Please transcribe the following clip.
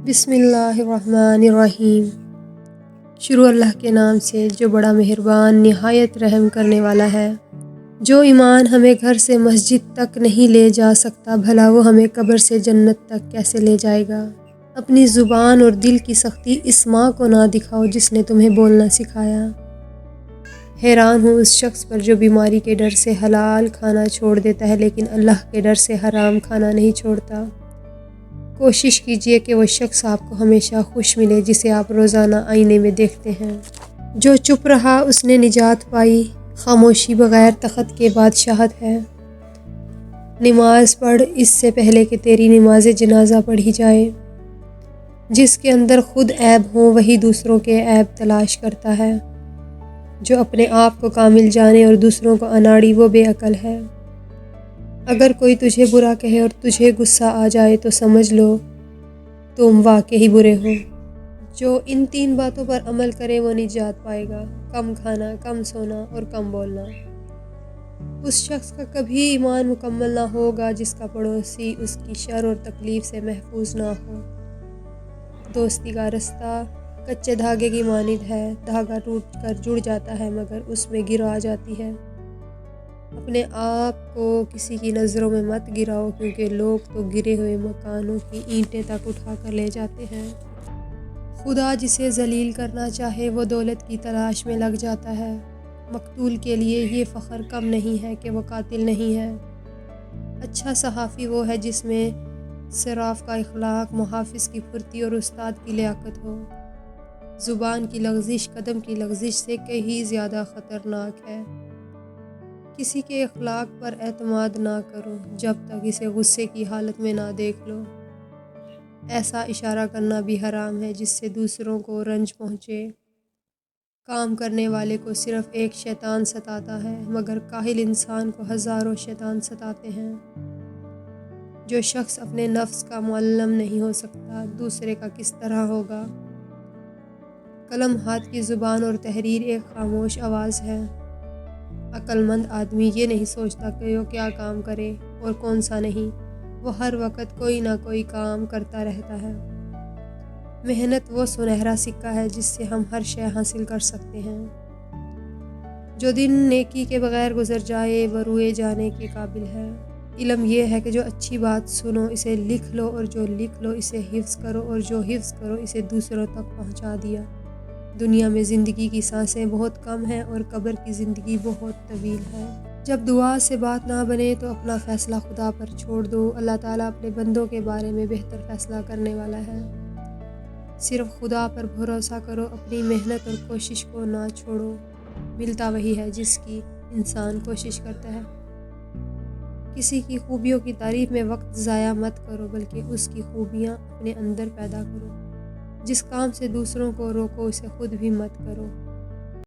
بسم اللہ الرحمن الرحیم۔ شروع اللہ کے نام سے جو بڑا مہربان نہایت رحم کرنے والا ہے۔ جو ایمان ہمیں گھر سے مسجد تک نہیں لے جا سکتا، بھلا وہ ہمیں قبر سے جنت تک کیسے لے جائے گا۔ اپنی زبان اور دل کی سختی اس ماں کو نہ دکھاؤ جس نے تمہیں بولنا سکھایا۔ حیران ہوں اس شخص پر جو بیماری کے ڈر سے حلال کھانا چھوڑ دیتا ہے لیکن اللہ کے ڈر سے حرام کھانا نہیں چھوڑتا۔ کوشش کیجئے کہ وہ شخص آپ کو ہمیشہ خوش ملے جسے آپ روزانہ آئینے میں دیکھتے ہیں۔ جو چپ رہا اس نے نجات پائی، خاموشی بغیر تخت کے بادشاہت ہے۔ نماز پڑھ اس سے پہلے کہ تیری نماز جنازہ پڑھی جائے۔ جس کے اندر خود عیب ہوں وہی دوسروں کے عیب تلاش کرتا ہے۔ جو اپنے آپ کو کامل جانے اور دوسروں کو اناڑی وہ بے عقل ہے۔ اگر کوئی تجھے برا کہے اور تجھے غصہ آ جائے تو سمجھ لو تم واقعی برے ہو۔ جو ان 3 باتوں پر عمل کرے وہ نجات پائے گا: کم کھانا، کم سونا اور کم بولنا۔ اس شخص کا کبھی ایمان مکمل نہ ہوگا جس کا پڑوسی اس کی شر اور تکلیف سے محفوظ نہ ہو۔ دوستی کا رستہ کچے دھاگے کی مانند ہے، دھاگا ٹوٹ کر جڑ جاتا ہے مگر اس میں گر آ جاتی ہے۔ اپنے آپ کو کسی کی نظروں میں مت گراؤ کیونکہ لوگ تو گرے ہوئے مکانوں کی اینٹیں تک اٹھا کر لے جاتے ہیں۔ خدا جسے ذلیل کرنا چاہے وہ دولت کی تلاش میں لگ جاتا ہے۔ مقتول کے لیے یہ فخر کم نہیں ہے کہ وہ قاتل نہیں ہے۔ اچھا صحافی وہ ہے جس میں صراف کا اخلاق، محافظ کی پھرتی اور استاد کی لیاقت ہو۔ زبان کی لغزش قدم کی لغزش سے کہیں زیادہ خطرناک ہے۔ کسی کے اخلاق پر اعتماد نہ کرو جب تک اسے غصے کی حالت میں نہ دیکھ لو۔ ایسا اشارہ کرنا بھی حرام ہے جس سے دوسروں کو رنج پہنچے۔ کام کرنے والے کو صرف ایک شیطان ستاتا ہے مگر کاہل انسان کو ہزاروں شیطان ستاتے ہیں۔ جو شخص اپنے نفس کا معلم نہیں ہو سکتا دوسرے کا کس طرح ہوگا۔ قلم ہاتھ کی زبان اور تحریر ایک خاموش آواز ہے۔ عقل مند آدمی یہ نہیں سوچتا کہ وہ کیا کام کرے اور کون سا نہیں، وہ ہر وقت کوئی نہ کوئی کام کرتا رہتا ہے۔ محنت وہ سنہرا سکہ ہے جس سے ہم ہر شے حاصل کر سکتے ہیں۔ جو دن نیکی کے بغیر گزر جائے وہ روئے جانے کے قابل ہے۔ علم یہ ہے کہ جو اچھی بات سنو اسے لکھ لو اور جو لکھ لو اسے حفظ کرو اور جو حفظ کرو اسے دوسروں تک پہنچا دیا۔ دنیا میں زندگی کی سانسیں بہت کم ہیں اور قبر کی زندگی بہت طویل ہے۔ جب دعا سے بات نہ بنے تو اپنا فیصلہ خدا پر چھوڑ دو۔ اللہ تعالیٰ اپنے بندوں کے بارے میں بہتر فیصلہ کرنے والا ہے۔ صرف خدا پر بھروسہ کرو، اپنی محنت اور کوشش کو نہ چھوڑو۔ ملتا وہی ہے جس کی انسان کوشش کرتا ہے۔ کسی کی خوبیوں کی تعریف میں وقت ضائع مت کرو بلکہ اس کی خوبیاں اپنے اندر پیدا کرو۔ جس کام سے دوسروں کو روکو اسے خود بھی مت کرو۔